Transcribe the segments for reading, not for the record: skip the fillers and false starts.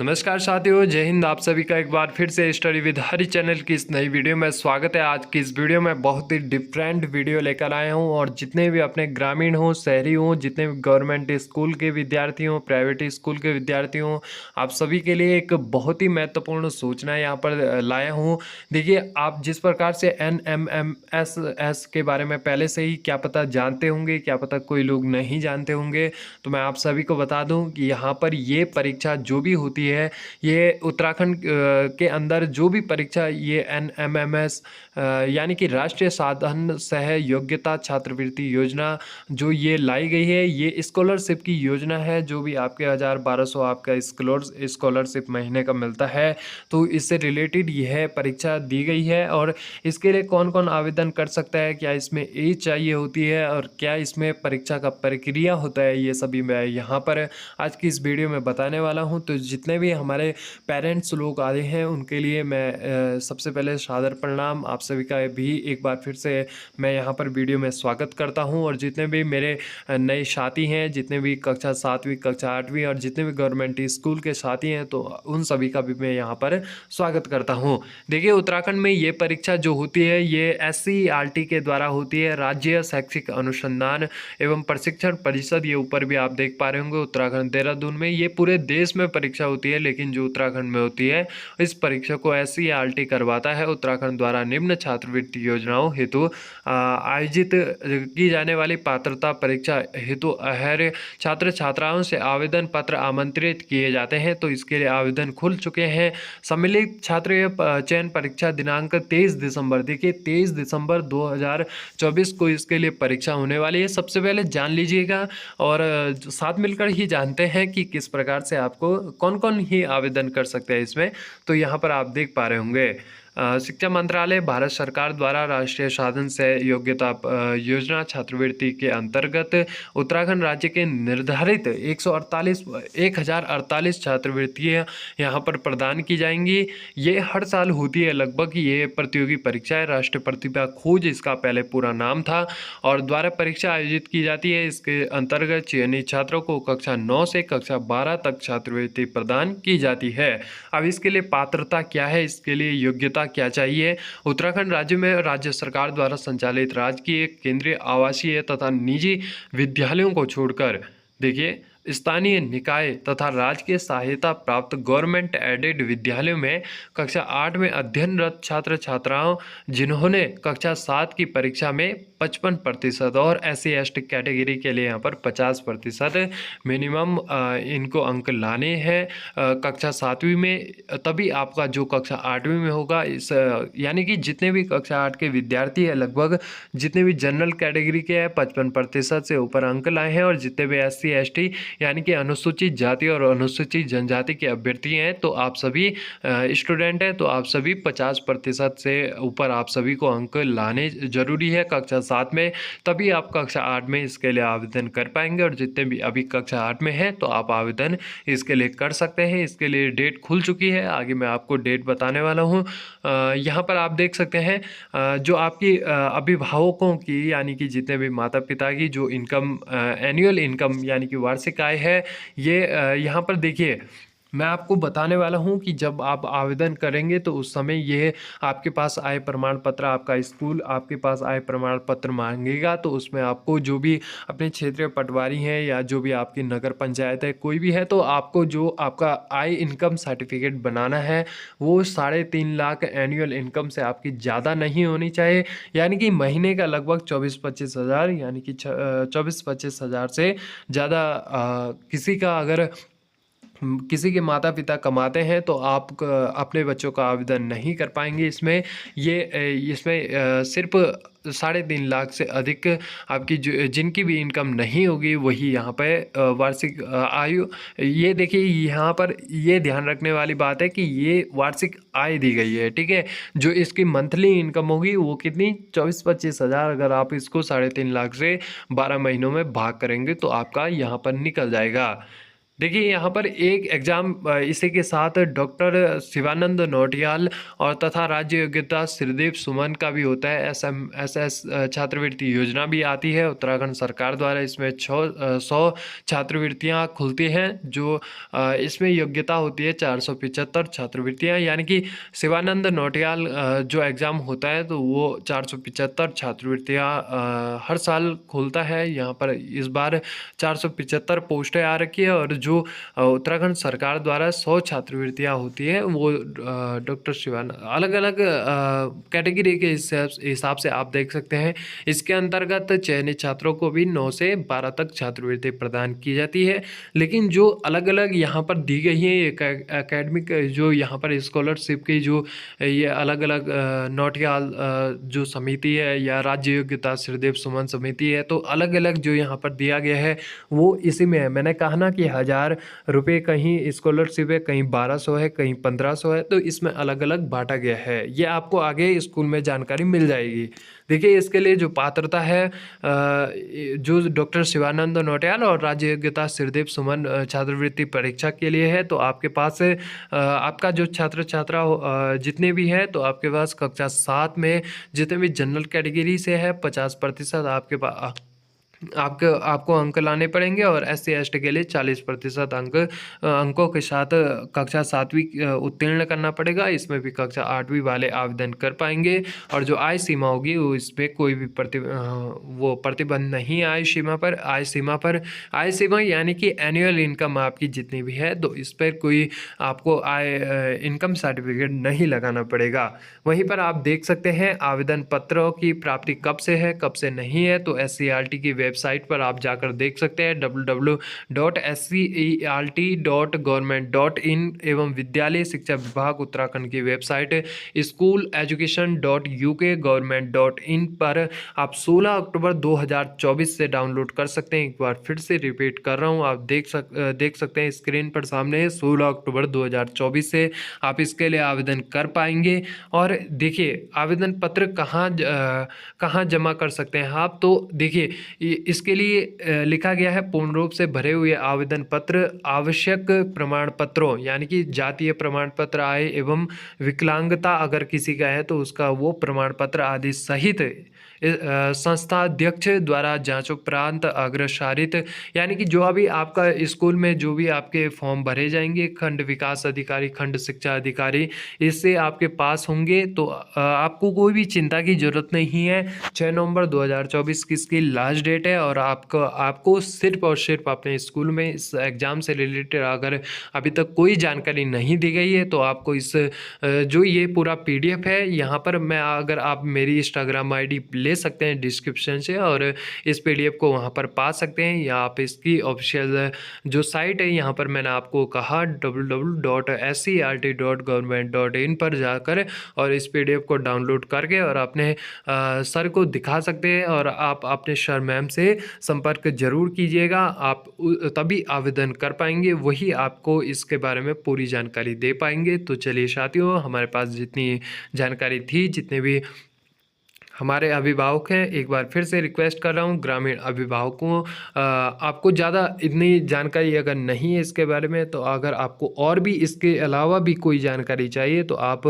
नमस्कार साथियों, जय हिंद। आप सभी का एक बार फिर से स्टडी विद हरी चैनल की इस नई वीडियो में स्वागत है। आज की इस वीडियो में बहुत ही डिफरेंट वीडियो लेकर आया हूं और जितने भी अपने ग्रामीण हों, शहरी हों, जितने भी गवर्नमेंट स्कूल के विद्यार्थी हों, प्राइवेट स्कूल के विद्यार्थी हों, आप सभी के लिए एक बहुत ही महत्वपूर्ण सूचना यहाँ पर लाया हूँ। देखिए, आप जिस प्रकार से NMMSS के बारे में पहले से ही क्या पता जानते होंगे, क्या पता कोई लोग नहीं जानते होंगे, तो मैं आप सभी को बता दूं कि यहाँ पर ये परीक्षा जो भी होती है, ये उत्तराखंड के अंदर जो भी परीक्षा ये NMMS यानी कि राष्ट्रीय साधन सह योग्यता छात्रवृत्ति योजना जो ये लाई गई है, ये स्कॉलरशिप की योजना है। जो भी आपके 1000-1200 आपका स्कॉलरशिप महीने का मिलता है, तो इससे रिलेटेड यह परीक्षा दी गई है। और इसके लिए कौन कौन आवेदन कर सकता है, क्या इसमें एज चाहिए होती है और क्या इसमें परीक्षा का प्रक्रिया होता है, ये सभी मैं यहाँ पर आज की इस वीडियो में बताने वाला हूँ। तो जितने भी हमारे पेरेंट्स लोग आए हैं उनके लिए मैं सबसे पहले सादर प्रणाम। आप सभी का भी एक बार फिर से मैं यहाँ पर वीडियो में स्वागत करता हूँ। और जितने भी मेरे नए साथी हैं, जितने भी कक्षा 7वीं, कक्षा 8वीं और जितने भी गवर्नमेंट स्कूल के साथी हैं, तो उन सभी का भी मैं यहाँ पर स्वागत करता हूँ। देखिए, उत्तराखंड में ये परीक्षा जो होती है ये SCERT के द्वारा होती है, राज्य शैक्षिक अनुसंधान एवं प्रशिक्षण परिषद। ये ऊपर भी आप देख पा रहे होंगे उत्तराखंड देहरादून में। ये पूरे देश में परीक्षा होती है, लेकिन जो उत्तराखंड में होती है इस परीक्षा को SCERT करवाता है। उत्तराखंड द्वारा निम्न छात्रवृत्ति योजनाओं हेतु आयोजित की जाने वाली पात्रता परीक्षा हेतु हर छात्र छात्राओं से आवेदन पत्र आमंत्रित किए जाते हैं। तो इसके लिए आवेदन खुल चुके हैं। सम्मिलित छात्र चयन परीक्षा दिनांक 23 दिसंबर, देखिए 23 दिसंबर 2024 को इसके लिए परीक्षा होने वाली है। सबसे पहले जान लीजिएगा और साथ मिलकर ही जानते हैं कि किस प्रकार से आपको कौन कौन ही आवेदन कर सकते हैं इसमें। तो यहाँ पर आप देख पा रहे होंगे शिक्षा मंत्रालय भारत सरकार द्वारा राष्ट्रीय साधन से योग्यता योजना छात्रवृत्ति के अंतर्गत उत्तराखंड राज्य के निर्धारित 1048 छात्रवृत्तियाँ यहाँ पर प्रदान की जाएंगी। ये हर साल होती है लगभग। ये प्रतियोगी परीक्षा है, राष्ट्रीय प्रतिभा खोज इसका पहले पूरा नाम था, और द्वारा परीक्षा आयोजित की जाती है। इसके अंतर्गत चयनित छात्रों को कक्षा 9 से कक्षा 12 तक छात्रवृत्ति प्रदान की जाती है। अब इसके लिए पात्रता क्या है, इसके लिए योग्यता क्या चाहिए। उत्तराखंड राज्य में राज्य सरकार द्वारा संचालित राजकीय, केंद्रीय, आवासीय तथा निजी विद्यालयों को छोड़कर देखिए स्थानीय निकाय तथा राज्य सहायता प्राप्त गवर्नमेंट एडेड विद्यालयों में कक्षा 8 में अध्ययनरत छात्र छात्राओं जिन्होंने कक्षा 7 की परीक्षा में 55% और SC/ST कैटेगरी के लिए यहाँ पर 50% मिनिमम इनको अंक लाने हैं कक्षा 7वीं में, तभी आपका जो कक्षा 8वीं में होगा इस यानी कि जितने भी कक्षा 8 के विद्यार्थी है लगभग, जितने भी जनरल कैटेगरी के हैं 55% से ऊपर अंक लाए हैं, और जितने भी SC/ST यानी कि अनुसूचित जाति और अनुसूचित जनजाति के अभ्यर्थी हैं, तो आप सभी स्टूडेंट हैं, तो आप सभी 50% से ऊपर आप सभी को अंक लाने जरूरी है कक्षा 7 में, तभी आप कक्षा 8 में इसके लिए आवेदन कर पाएंगे। और जितने भी अभी कक्षा 8 में हैं तो आप आवेदन इसके लिए कर सकते हैं। इसके लिए डेट खुल चुकी है, आगे मैं आपको डेट बताने वाला हूँ। यहाँ पर आप देख सकते हैं जो आपकी अभिभावकों की यानी कि जितने भी माता पिता की जो इनकम एनुअल इनकम यानी कि वार्षिक आय है, ये यहाँ पर देखिए मैं आपको बताने वाला हूँ कि जब आप आवेदन करेंगे तो उस समय ये आपके पास आय प्रमाण पत्र, आपका स्कूल आपके पास आय प्रमाण पत्र मांगेगा। तो उसमें आपको जो भी अपने क्षेत्रीय पटवारी हैं या जो भी आपकी नगर पंचायत है, कोई भी है, तो आपको जो आपका आय इनकम सर्टिफिकेट बनाना है वो 3.5 लाख एनुअल इनकम से आपकी ज़्यादा नहीं होनी चाहिए। यानी कि महीने का लगभग 24-25 हज़ार, यानी कि 24-25 हज़ार से ज़्यादा किसी का अगर किसी के माता पिता कमाते हैं तो आप अपने बच्चों का आवेदन नहीं कर पाएंगे इसमें। इसमें सिर्फ 3.5 लाख से अधिक आपकी जिनकी भी इनकम नहीं होगी वही यहाँ पे वार्षिक आयु। ये देखिए यहाँ पर ये ध्यान रखने वाली बात है कि ये वार्षिक आय दी गई है, ठीक है। जो इसकी मंथली इनकम होगी वो कितनी, 24-25 हज़ार। अगर आप इसको 3.5 लाख से 12 महीनों में भाग करेंगे तो आपका यहाँ पर निकल जाएगा। देखिए यहाँ पर एक एग्ज़ाम इसी के साथ डॉक्टर शिवानंद नौटियाल और तथा राज्य योग्यता श्रीदेव सुमन का भी होता है। एसएमएसएस छात्रवृत्ति योजना भी आती है उत्तराखंड सरकार द्वारा। इसमें 100 छात्रवृत्तियाँ खुलती हैं, जो इसमें योग्यता होती है 475 छात्रवृत्तियाँ, यानी कि शिवानंद नौटियाल जो एग्ज़ाम होता है तो वो 475 छात्रवृत्तियाँ हर साल खुलता है। यहाँ पर इस बार 475 पोस्टें आ रखी है और जो उत्तराखंड सरकार द्वारा 100 छात्रवृत्तियाँ होती है वो डॉक्टर शिवान अलग अलग कैटेगरी के हिसाब से आप देख सकते हैं। इसके अंतर्गत चयनित छात्रों को भी 9 से 12 तक छात्रवृत्ति प्रदान की जाती है। लेकिन जो अलग अलग यहाँ पर दी गई है एकेडमिक जो यहाँ पर स्कॉलरशिप की जो ये अलग अलग नौटियाल जो समिति है या राज्य योग्यता श्रीदेव सुमन समिति है, तो अलग अलग जो यहाँ पर दिया गया है वो इसी में है। मैंने कहा ना कि 1000 रुपये कहीं स्कॉलरशिप है, कहीं 1200 है, कहीं 1500 है, तो इसमें अलग अलग बांटा गया है। ये आपको आगे स्कूल में जानकारी मिल जाएगी। देखिए इसके लिए जो पात्रता है जो डॉक्टर शिवानंद नौटियाल और राज्य योग्यता श्रीदेव सुमन छात्रवृत्ति परीक्षा के लिए है, तो आपके पास आपका जो छात्र छात्रा जितने भी है, तो आपके पास कक्षा 7 में जितने भी जनरल कैटेगरी से है 50% आपके पास आपको अंक लाने पड़ेंगे और SC ST के लिए 40% अंकों के साथ कक्षा 7वीं उत्तीर्ण करना पड़ेगा। इसमें भी कक्षा 8वीं वाले आवेदन कर पाएंगे और जो आय सीमा होगी वो इस पर कोई भी प्रतिबंध नहीं है। आय सीमा यानी कि एनुअल इनकम आपकी जितनी भी है, तो इस पर कोई आपको इनकम सर्टिफिकेट नहीं लगाना पड़ेगा। वहीं पर आप देख सकते हैं आवेदन पत्रों की प्राप्ति कब से है कब से नहीं है, तो SCERT की वेबसाइट पर आप जाकर देख सकते हैं www.scert.government.in एवं विद्यालय शिक्षा विभाग उत्तराखंड की वेबसाइट schooleducation.uk government.in पर आप 16 अक्टूबर 2024 से डाउनलोड कर सकते हैं। एक बार फिर से रिपीट कर रहा हूं, आप देख सकते हैं स्क्रीन पर सामने 16 अक्टूबर 2024 से आप इसके लिए आवेदन कर पाएंगे। और देखिए आवेदन पत्र कहाँ जमा कर सकते हैं आप, तो देखिए इसके लिए लिखा गया है पूर्ण रूप से भरे हुए आवेदन पत्र, आवश्यक प्रमाण पत्रों यानी कि जातीय प्रमाण पत्र, आय एवं विकलांगता अगर किसी का है तो उसका वो प्रमाण पत्र आदि सहित संस्था अध्यक्ष द्वारा जांचोपरांत अग्रसारित, यानी कि जो अभी आपका स्कूल में जो भी आपके फॉर्म भरे जाएंगे खंड विकास अधिकारी, खंड शिक्षा अधिकारी, इससे आपके पास होंगे, तो आपको कोई भी चिंता की जरूरत नहीं है। 6 नवंबर 2024 की इसकी लास्ट डेट है और आपको सिर्फ और सिर्फ अपने स्कूल में इस एग्ज़ाम से रिलेटेड अगर अभी तक कोई जानकारी नहीं दी गई है, तो आपको इस जो ये पूरा PDF है यहाँ पर मैं अगर आप मेरी इंस्टाग्राम ID ले सकते हैं डिस्क्रिप्शन से और इस PDF को वहाँ पर पा सकते हैं, या आप इसकी ऑफिशियल जो साइट है यहाँ पर मैंने आपको कहा www.scert.government.in पर जाकर और इस PDF को डाउनलोड करके और अपने सर को दिखा सकते हैं और आप अपने सर मैम से संपर्क जरूर कीजिएगा, आप तभी आवेदन कर पाएंगे, वही आपको इसके बारे में पूरी जानकारी दे पाएंगे। तो चलिए साथियों, हमारे पास जितनी जानकारी थी, जितने भी हमारे अभिभावक हैं, एक बार फिर से रिक्वेस्ट कर रहा हूँ ग्रामीण अभिभावकों, आपको ज़्यादा इतनी जानकारी अगर नहीं है इसके बारे में, तो अगर आपको और भी इसके अलावा भी कोई जानकारी चाहिए तो आप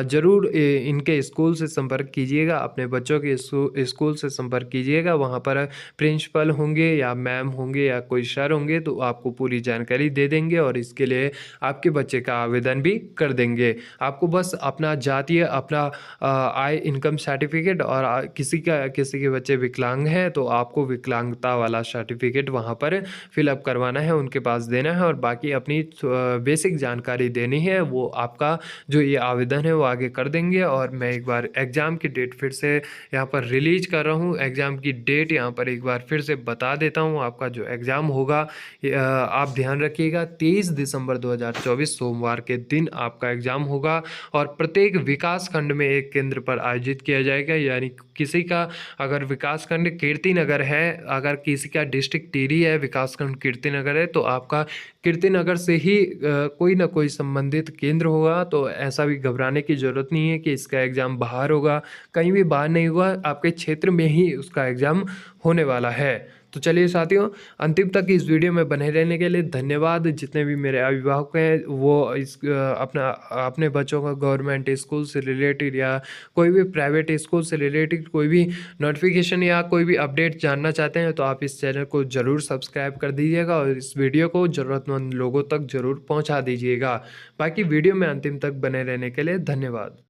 ज़रूर इनके स्कूल से संपर्क कीजिएगा, अपने बच्चों के स्कूल से संपर्क कीजिएगा। वहाँ पर प्रिंसिपल होंगे या मैम होंगे या कोई सर होंगे, तो आपको पूरी जानकारी दे देंगे और इसके लिए आपके बच्चे का आवेदन भी कर देंगे। आपको बस अपना जातीय, अपना आय इनकम सर्टिफिकेट और किसी के बच्चे विकलांग हैं तो आपको विकलांगता वाला सर्टिफिकेट वहाँ पर फिलअप करवाना है, उनके पास देना है और बाकी अपनी बेसिक जानकारी देनी है। वो आपका जो ये आवेदन है वो आगे कर देंगे। और मैं एक बार एग्ज़ाम की डेट फिर से यहाँ पर रिलीज कर रहा हूँ, एग्ज़ाम की डेट यहाँ पर एक बार फिर से बता देता हूँ। आपका जो एग्ज़ाम होगा आप ध्यान रखिएगा, 23 दिसंबर 2024 सोमवार के दिन आपका एग्ज़ाम होगा और प्रत्येक विकास खंड में एक केंद्र पर आयोजित किया जाएगा। यानी किसी का अगर विकास खंड कीर्तिनगर है, अगर किसी का डिस्ट्रिक्ट टिहरी है, विकास खंड कीर्तिनगर है, तो आपका कीर्तिनगर से ही कोई ना कोई संबंधित केंद्र होगा। तो ऐसा भी घबराने की ज़रूरत नहीं है कि इसका एग्ज़ाम बाहर होगा, कहीं भी बाहर नहीं होगा, आपके क्षेत्र में ही उसका एग्ज़ाम होने वाला है। तो चलिए साथियों, अंतिम तक इस वीडियो में बने रहने के लिए धन्यवाद। जितने भी मेरे अभिभावक हैं वो अपना अपने बच्चों का गवर्नमेंट स्कूल से रिलेटेड या कोई भी प्राइवेट स्कूल से रिलेटेड कोई भी नोटिफिकेशन या कोई भी अपडेट जानना चाहते हैं तो आप इस चैनल को ज़रूर सब्सक्राइब कर दीजिएगा और इस वीडियो को ज़रूरतमंद लोगों तक ज़रूर पहुँचा दीजिएगा। बाकी वीडियो में अंतिम तक बने रहने के लिए धन्यवाद।